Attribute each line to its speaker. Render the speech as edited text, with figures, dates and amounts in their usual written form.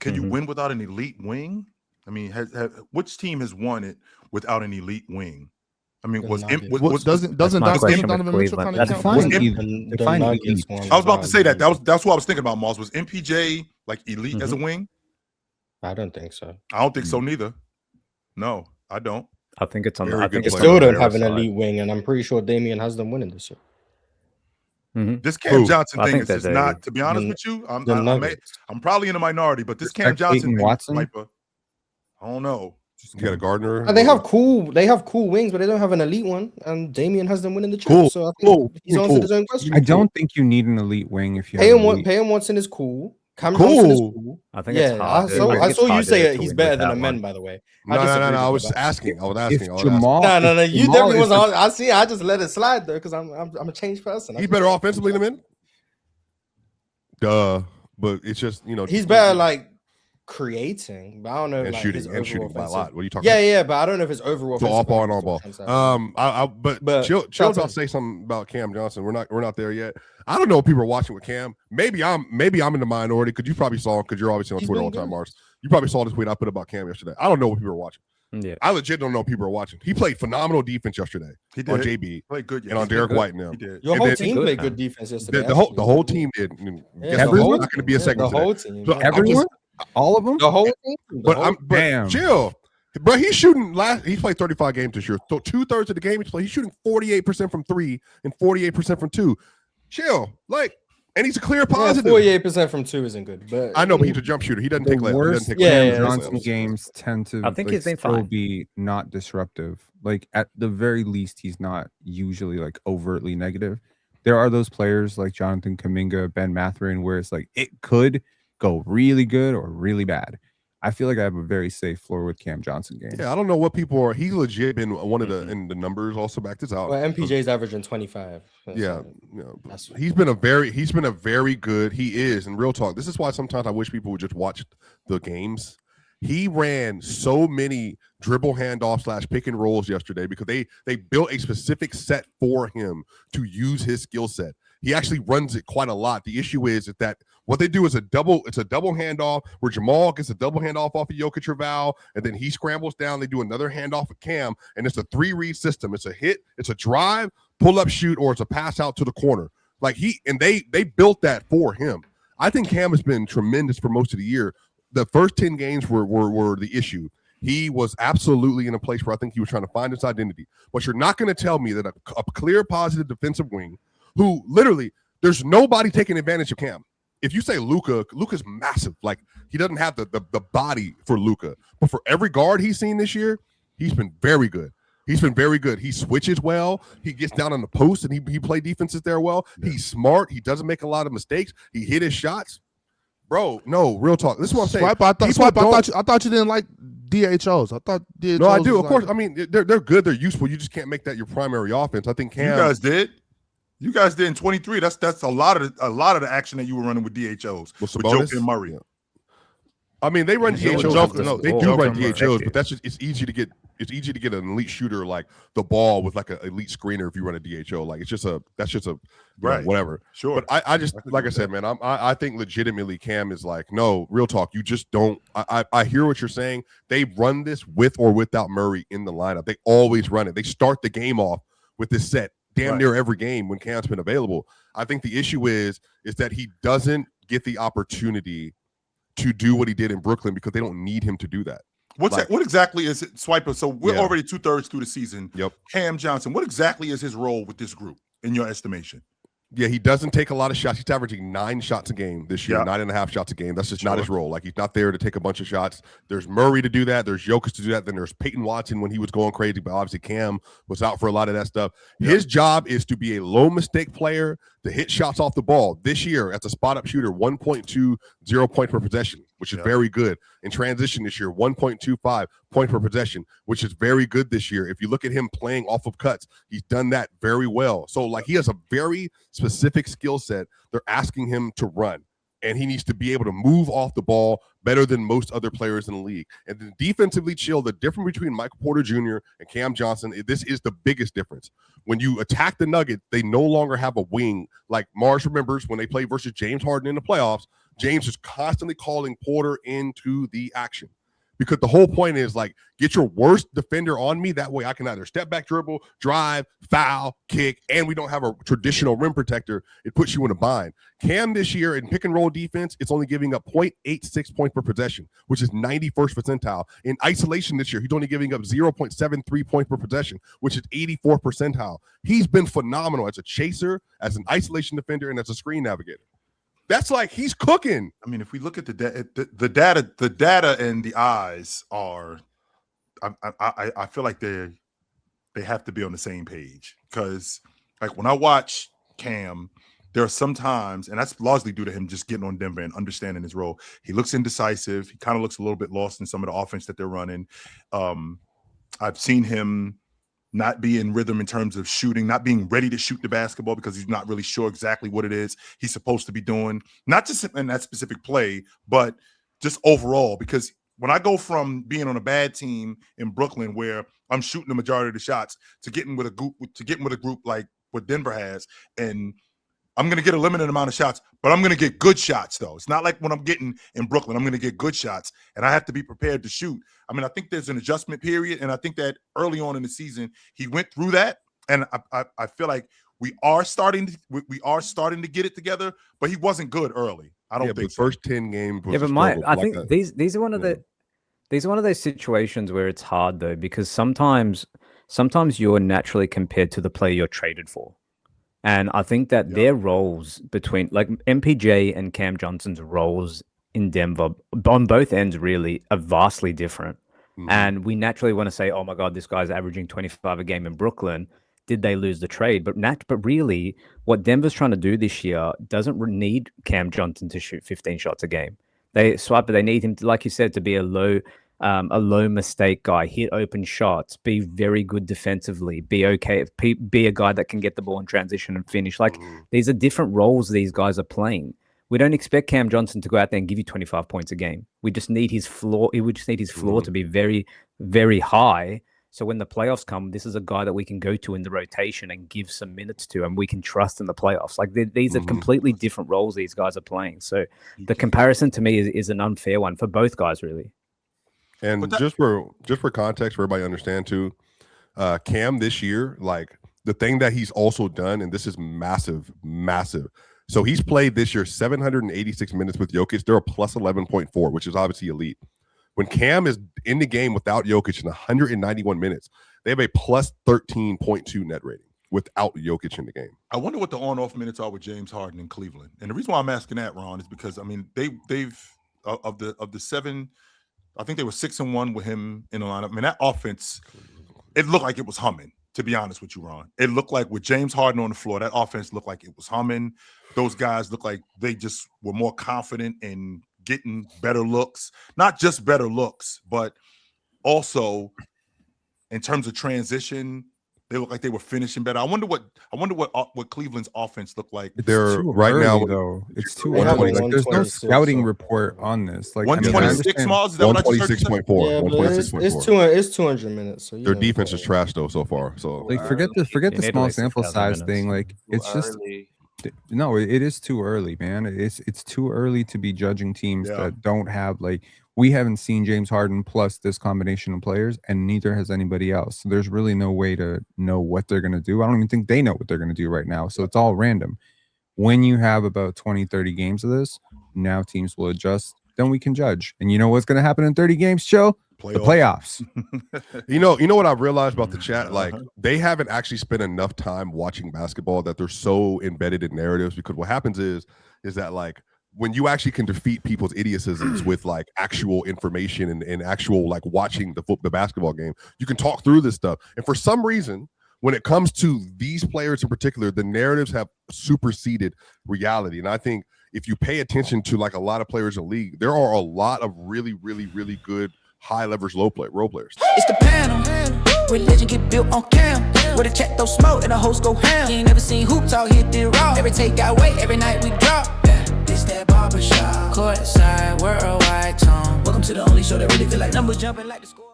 Speaker 1: Can you win without an elite wing? I mean, which team has won it without an elite wing? I mean,
Speaker 2: doesn't Donovan Mitchell kind of count?
Speaker 3: Define elite.
Speaker 1: I was about to say that. That's what I was thinking about. Moss, was MPJ like elite as a wing?
Speaker 4: I don't think so.
Speaker 1: I don't think so neither. No, I don't.
Speaker 3: I think it's on.
Speaker 4: They still don't have an elite wing, and I'm pretty sure Damian has them winning this year.
Speaker 1: This Cam Johnson thing is not. To be honest with you, I'm probably in a minority, but this Cam Johnson thing, Sniper, I don't know.
Speaker 5: You got a Gardner.
Speaker 4: They have cool wings, but they don't have an elite one. And Damian has them winning the chip. So I think he's answered his own question.
Speaker 2: I don't think you need an elite wing if you
Speaker 4: Payne Watson is cool. Cam Johnson is cool.
Speaker 3: I think it's hard.
Speaker 4: I saw you say he's better than a man, by the way.
Speaker 5: No. I was asking. No. You
Speaker 4: definitely was. I see. I just let it slide though because I'm a changed person.
Speaker 5: He's better offensively than men. Duh. But it's just
Speaker 4: he's better like creating, but I don't know.
Speaker 5: And
Speaker 4: like,
Speaker 5: shooting by a lot. What are you talking about?
Speaker 4: Yeah, but I don't know if his overall.
Speaker 5: So off ball and on ball. But chill about to say something about Cam Johnson. We're not there yet. I don't know what people are watching with Cam. Maybe I'm in the minority because you probably saw him because you're obviously on Twitter all the time, Mars. You probably saw this tweet I put about Cam yesterday. I don't know what people are watching.
Speaker 3: Yeah,
Speaker 5: I legit don't know what people are watching. He played phenomenal defense yesterday on JB.
Speaker 1: Played good,
Speaker 5: and on Derek White now.
Speaker 4: Your whole team played good defense yesterday.
Speaker 5: The whole team did. Everyone's not going to be a segment
Speaker 4: today. The whole team.
Speaker 5: So everyone. All of them?
Speaker 4: The whole team?
Speaker 5: But chill. But he's shooting he's played 35 games this year. So 2/3 of the game he's shooting 48% from 3 and 48% from 2. Chill. And he's a clear positive.
Speaker 4: 48% from 2 isn't good. But
Speaker 5: I know, but he's a jump shooter. He doesn't take layups.
Speaker 2: Johnson games tend to still be not disruptive. Like at the very least, he's not usually like overtly negative. There are those players like Jonathan Kuminga, Ben Mathurin, where it's like it could go really good or really bad. I feel like I have a very safe floor with Cam Johnson games.
Speaker 5: Yeah, I don't know what people are. He's legit been one of the and the numbers also back this out.
Speaker 4: Well, MPJ's averaging 25.
Speaker 5: He's been a very good. He is, and real talk. This is why sometimes I wish people would just watch the games. He ran so many dribble handoff / pick and rolls yesterday because they built a specific set for him to use his skill set. He actually runs it quite a lot. The issue is that what they do is a double handoff where Jamal gets a double handoff off of Jokic or Val, and then he scrambles down. They do another handoff at Cam, and it's a 3-read system. It's a hit, it's a drive, pull up, shoot, or it's a pass out to the corner. They built that for him. I think Cam has been tremendous for most of the year. The first 10 games were the issue. He was absolutely in a place where I think he was trying to find his identity. But you're not going to tell me that a clear positive defensive wing who literally there's nobody taking advantage of Cam. If you say Luka's massive. Like he doesn't have the body for Luka. But for every guard he's seen this year, he's been very good. He switches well. He gets down on the post and he played defenses there well. Yeah. He's smart. He doesn't make a lot of mistakes. He hit his shots. Bro, no, real talk. This is what I'm saying.
Speaker 2: I thought you didn't like DHOs. I thought DHOs.
Speaker 5: No, I do. Of course. I mean, they're good. They're useful. You just can't make that your primary offense. I think Cam.
Speaker 1: You guys did in 23. That's a lot of the action that you were running with DHOs with Jokic and Murray.
Speaker 5: Yeah. I mean, they run DHOs. No, they do run DHOs, but that's just it's easy to get an elite shooter like the ball with like an elite screener if you run a DHO. Like that's just a right, whatever.
Speaker 1: Sure.
Speaker 5: But I just like I said, man, I think legitimately Cam is like, no, real talk. You just don't. I hear what you're saying. They run this with or without Murray in the lineup. They always run it. They start the game off with this set. Damn near every game when Cam's been available. I think the issue is that he doesn't get the opportunity to do what he did in Brooklyn because they don't need him to do that.
Speaker 1: What exactly is it, Swiper? So we're already 2/3 through the season.
Speaker 5: Yep.
Speaker 1: Cam Johnson, what exactly is his role with this group in your estimation?
Speaker 5: Yeah, he doesn't take a lot of shots. He's averaging 9 shots a game this year, 9.5 shots a game. That's just not his role. Like, he's not there to take a bunch of shots. There's Murray to do that. There's Jokic to do that. Then there's Peyton Watson when he was going crazy, but obviously Cam was out for a lot of that stuff. His job is to be a low mistake player, to hit shots off the ball. This year, as a spot-up shooter, 1.20 points per possession, which is very good. In transition this year, 1.25 points per possession, which is very good this year. If you look at him playing off of cuts, he's done that very well. So, like, he has a very specific skill set they're asking him to run, and he needs to be able to move off the ball better than most other players in the league. And then defensively chill, the difference between Michael Porter Jr. and Cam Johnson, this is the biggest difference. When you attack the Nuggets, they no longer have a wing. Like Mars remembers when they played versus James Harden in the playoffs, James is constantly calling Porter into the action. Because the whole point is like, get your worst defender on me. That way I can either step back dribble, drive, foul, kick, and we don't have a traditional rim protector. It puts you in a bind. Cam this year in pick and roll defense, it's only giving up 0.86 points per possession, which is 91st percentile. In isolation this year, he's only giving up 0.73 points per possession, which is 84th percentile. He's been phenomenal as a chaser, as an isolation defender, and as a screen navigator. That's like he's cooking.
Speaker 1: I mean, if we look at the data and the eyes are, I feel like they have to be on the same page, because like when I watch Cam, there are some times, and that's largely due to him just getting on Denver and understanding his role. He looks indecisive. He kind of looks a little bit lost in some of the offense that they're running. I've seen him not be in rhythm in terms of shooting, not being ready to shoot the basketball because he's not really sure exactly what it is he's supposed to be doing, not just in that specific play, but just overall. Because when I go from being on a bad team in Brooklyn where I'm shooting the majority of the shots to getting with a group like what Denver has, and I'm going to get a limited amount of shots, but I'm going to get good shots, though. It's not like when I'm getting in Brooklyn, I'm going to get good shots, and I have to be prepared to shoot. I mean, I think there's an adjustment period, and I think that early on in the season, he went through that, and I feel like we are starting to get it together, but he wasn't good early. I don't think so.
Speaker 5: First 10 games.
Speaker 3: Yeah, but I think these are one of those situations where it's hard, though, because sometimes you're naturally compared to the player you're traded for. And I think that their roles between, like, MPJ and Cam Johnson's roles in Denver on both ends really are vastly different. Mm-hmm. And we naturally want to say, oh my God, this guy's averaging 25 a game in Brooklyn. Did they lose the trade? But really, what Denver's trying to do this year doesn't need Cam Johnson to shoot 15 shots a game. They need him to, like you said, to be a low mistake guy, hit open shots, be very good defensively, be okay, be a guy that can get the ball in transition and finish. Like, these are different roles these guys are playing. We don't expect Cam Johnson to go out there and give you 25 points a game. We just need his floor. We just need his floor to be very, very high. So when the playoffs come, this is a guy that we can go to in the rotation and give some minutes to, and we can trust in the playoffs. Like, these are completely different roles these guys are playing. So the comparison to me is an unfair one for both guys, really.
Speaker 5: And just for context, for everybody to understand too, Cam this year, like, the thing that he's also done, and this is massive. So he's played this year 786 minutes with Jokic. They're a plus 11.4, which is obviously elite. When Cam is in the game without Jokic in 191 minutes, they have a plus 13.2 net rating without Jokic in the game.
Speaker 1: I wonder what the on-off minutes are with James Harden in Cleveland. And the reason why I'm asking that, Ron, is because, I mean, they've of the seven, I think they were 6-1 with him in the lineup. I mean, that offense, it looked like it was humming, to be honest with you, Ron. It looked like with James Harden on the floor, that offense looked like it was humming. Those guys looked like they just were more confident in getting better looks. Not just better looks, but also in terms of transition, they look like they were finishing better. I wonder what Cleveland's offense looked like.
Speaker 2: They're right early, now, though. It's too early. Like, there's no scouting report on this. Like,
Speaker 1: 126 miles. Is that
Speaker 5: 126.4.
Speaker 4: It's 200 minutes. So
Speaker 5: their defense is trash though so far. So
Speaker 2: like, forget the small sample size thing. Like, it's just no. It is too early, man. It's too early to be judging teams that don't have, like, we haven't seen James Harden plus this combination of players, and neither has anybody else. So there's really no way to know what they're going to do. I don't even think they know what they're going to do right now. So it's all random. When you have about 20, 30 games of this, now teams will adjust. Then we can judge. And you know what's going to happen in 30 games, Joe? The playoffs.
Speaker 5: You know what I've realized about the chat? Like, they haven't actually spent enough time watching basketball, that they're so embedded in narratives, because what happens is that, like, when you actually can defeat people's idiocisms with, like, actual information and actual, like, watching the basketball game, you can talk through this stuff. And for some reason, when it comes to these players in particular, the narratives have superseded reality. And I think if you pay attention to, like, a lot of players in the league, there are a lot of really, really, really good high leverage role players.
Speaker 6: It's the panel. Religion get built on cam. Where the check throw smoke and the hoes go ham. You ain't never seen hoop talk hit the raw. Every take got weight, every night we drop. This that barbershop. Courtside, worldwide tone. Welcome to the only show that really feel like numbers jumping like the score.